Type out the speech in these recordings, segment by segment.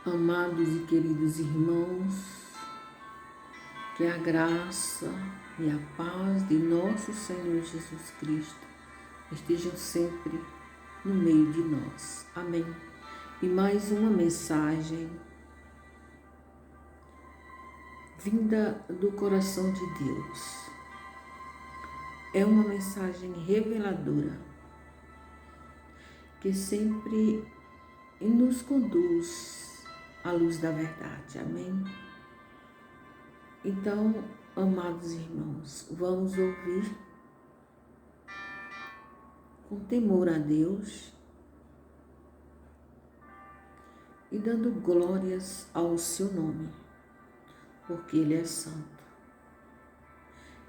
Amados e queridos irmãos, que a graça e a paz de nosso Senhor Jesus Cristo estejam sempre no meio de nós. Amém. E mais uma mensagem vinda do coração de Deus. É uma mensagem reveladora que sempre nos conduz à luz da verdade. Amém? Então, amados irmãos, vamos ouvir com temor a Deus e dando glórias ao seu nome, porque Ele é santo.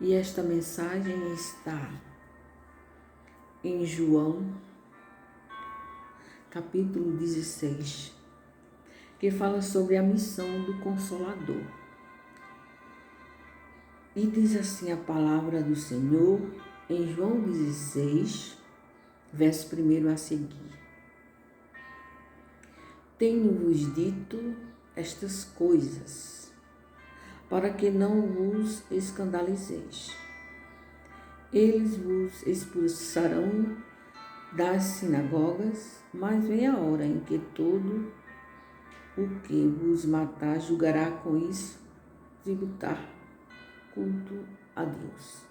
E esta mensagem está em João, capítulo 16, que fala sobre a missão do Consolador. E diz assim a palavra do Senhor em João 16, verso 1 a seguir. Tenho-vos dito estas coisas, para que não vos escandalizeis. Eles vos expulsarão das sinagogas, mas vem a hora em que todo o que vos matar julgará com isso tributar culto a Deus.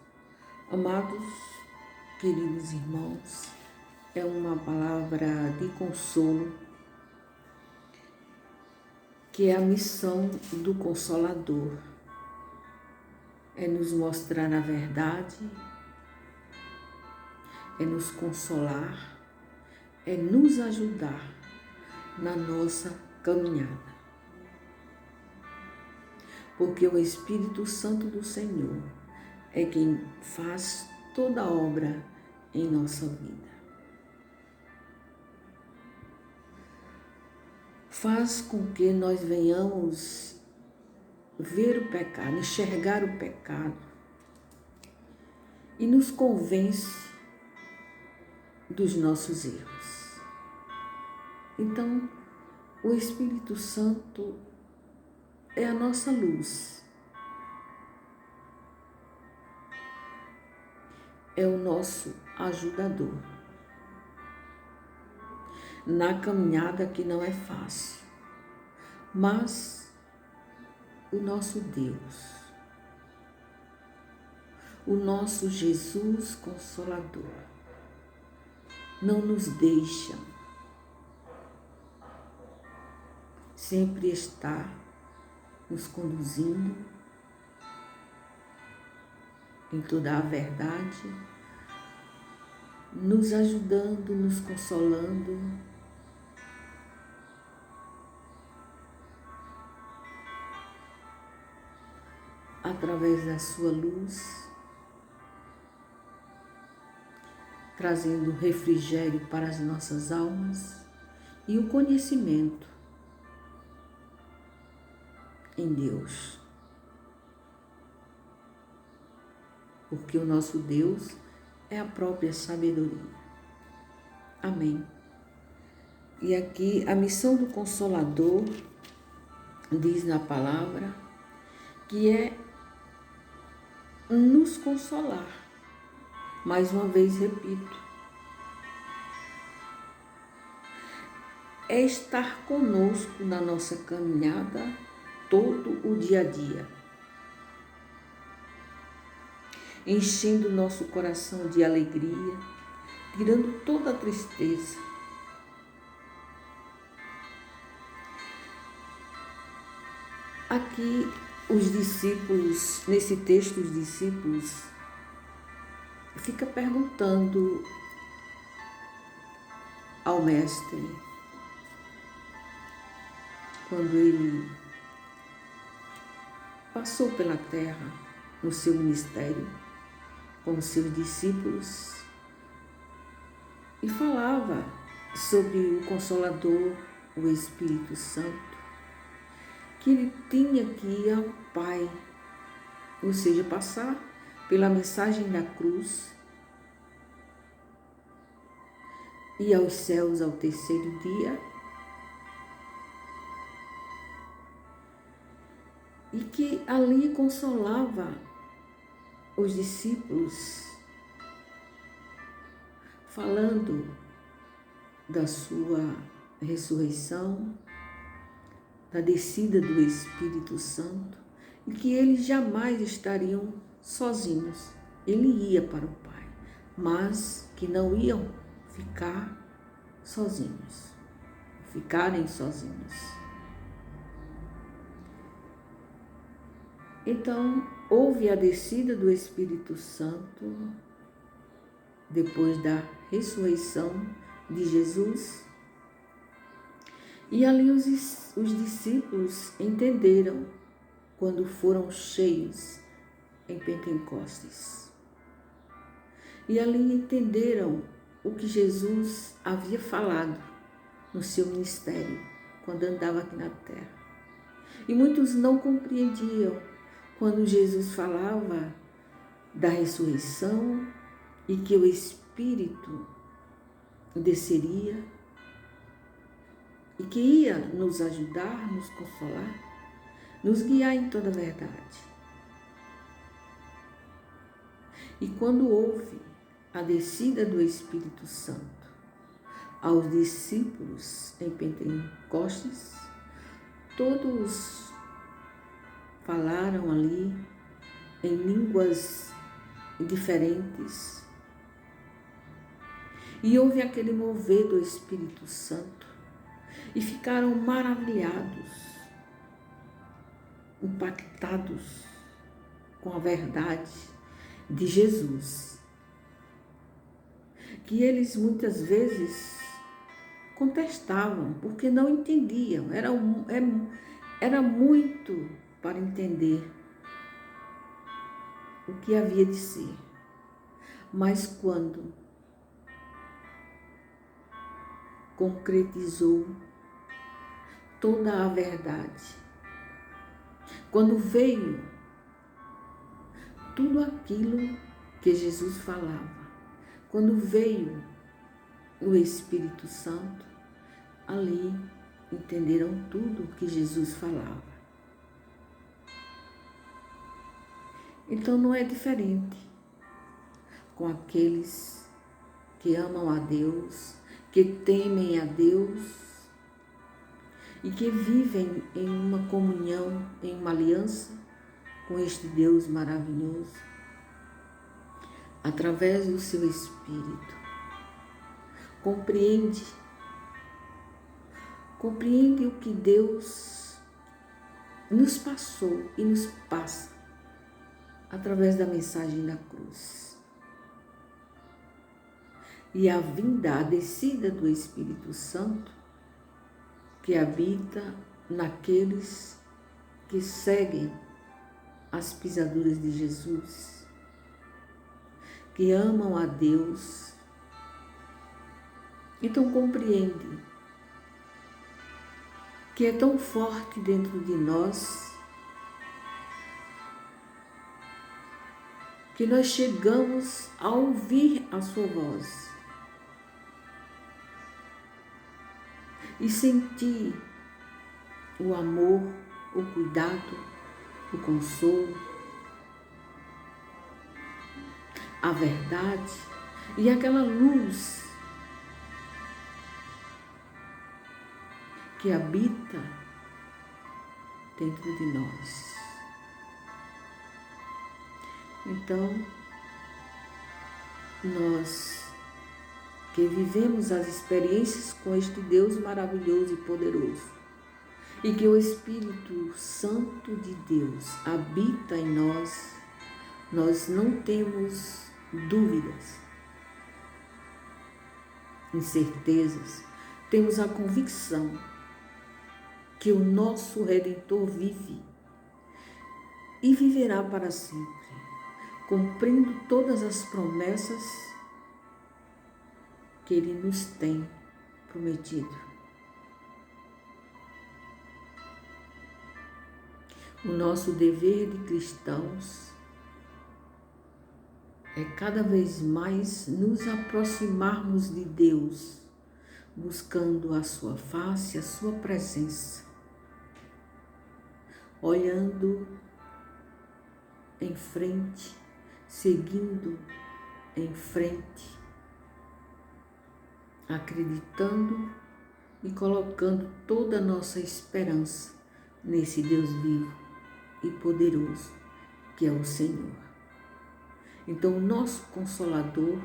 Amados, queridos irmãos, é uma palavra de consolo, que é a missão do Consolador, é nos mostrar a verdade, é nos consolar, é nos ajudar na nossa caminhada. Porque o Espírito Santo do Senhor é quem faz toda a obra em nossa vida. Faz com que nós venhamos ver o pecado, enxergar o pecado e nos convence dos nossos erros. Então, o Espírito Santo é a nossa luz, é o nosso ajudador na caminhada que não é fácil, mas o nosso Deus, o nosso Jesus Consolador, não nos deixa, sempre está nos conduzindo em toda a verdade, nos ajudando, nos consolando, através da sua luz, trazendo refrigério para as nossas almas e o conhecimento em Deus. Porque o nosso Deus é a própria sabedoria. Amém. E aqui a missão do Consolador diz na palavra que é nos consolar. Mais uma vez repito, é estar conosco na nossa caminhada todo o dia a dia, enchendo nosso coração de alegria, tirando toda a tristeza. Aqui os discípulos, nesse texto os discípulos ficam perguntando ao mestre, quando ele passou pela terra no seu ministério com os seus discípulos e falava sobre o Consolador, o Espírito Santo, que ele tinha que ir ao Pai, ou seja, passar pela mensagem da cruz e aos céus ao terceiro dia e que ali consolava os discípulos, falando da sua ressurreição, da descida do Espírito Santo, e que eles jamais estariam sozinhos. Ele ia para o Pai, mas que não iam ficarem sozinhos. Então, houve a descida do Espírito Santo depois da ressurreição de Jesus. E ali os discípulos entenderam quando foram cheios em Pentecostes. E ali entenderam o que Jesus havia falado no seu ministério, quando andava aqui na terra. E muitos não compreendiam quando Jesus falava da ressurreição e que o Espírito desceria e que ia nos ajudar, nos consolar, nos guiar em toda a verdade. E quando houve a descida do Espírito Santo aos discípulos em Pentecostes, todos falaram ali em línguas diferentes. E houve aquele mover do Espírito Santo e ficaram maravilhados, impactados com a verdade de Jesus, que eles muitas vezes contestavam, porque não entendiam, era muito para entender o que havia de ser. Mas quando concretizou toda a verdade, quando veio tudo aquilo que Jesus falava, quando veio o Espírito Santo, ali entenderam tudo o que Jesus falava. Então não é diferente com aqueles que amam a Deus, que temem a Deus e que vivem em uma comunhão, em uma aliança com este Deus maravilhoso, através do seu Espírito. Compreende o que Deus nos passou e nos passa através da mensagem da cruz. E a vinda, a descida do Espírito Santo, que habita naqueles que seguem as pisaduras de Jesus, que amam a Deus. Então compreende que é tão forte dentro de nós que nós chegamos a ouvir a sua voz e sentir o amor, o cuidado, o consolo, a verdade e aquela luz que habita dentro de nós. Então, nós que vivemos as experiências com este Deus maravilhoso e poderoso, e que o Espírito Santo de Deus habita em nós, nós não temos dúvidas, incertezas, temos a convicção que o nosso Redentor vive e viverá para sempre, cumprindo todas as promessas que Ele nos tem prometido. O nosso dever de cristãos é cada vez mais nos aproximarmos de Deus, buscando a sua face, a sua presença, olhando em frente, seguindo em frente, acreditando e colocando toda a nossa esperança nesse Deus vivo e poderoso que é o Senhor. Então, o nosso Consolador,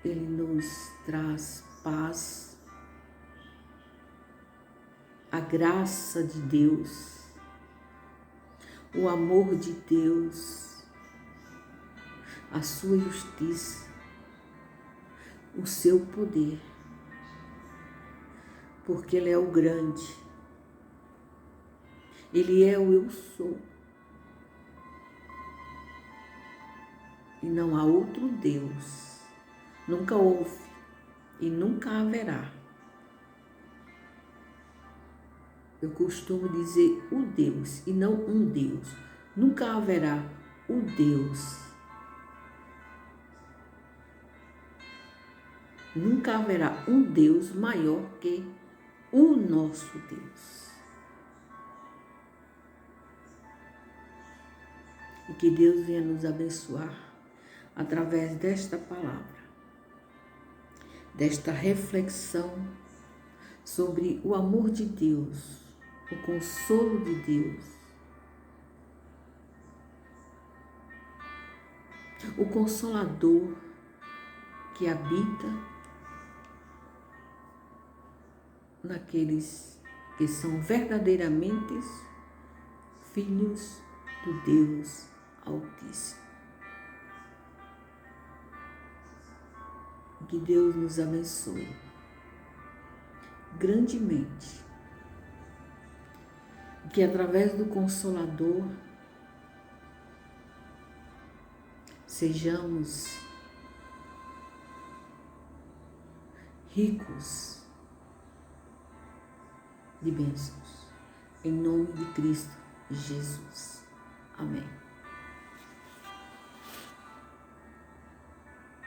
Ele nos traz paz, a graça de Deus, o amor de Deus, a sua justiça, o seu poder, porque Ele é o grande, Ele é o eu sou, e não há outro Deus, nunca houve e nunca haverá. Eu costumo dizer o Deus e não um Deus, nunca haverá o Deus. Nunca haverá um Deus maior que o nosso Deus. E que Deus venha nos abençoar através desta palavra, desta reflexão sobre o amor de Deus, o consolo de Deus, o Consolador que habita naqueles que são verdadeiramente filhos do Deus Altíssimo. Que Deus nos abençoe grandemente. Que através do Consolador sejamos ricos de bênçãos. Em nome de Cristo Jesus. Amém.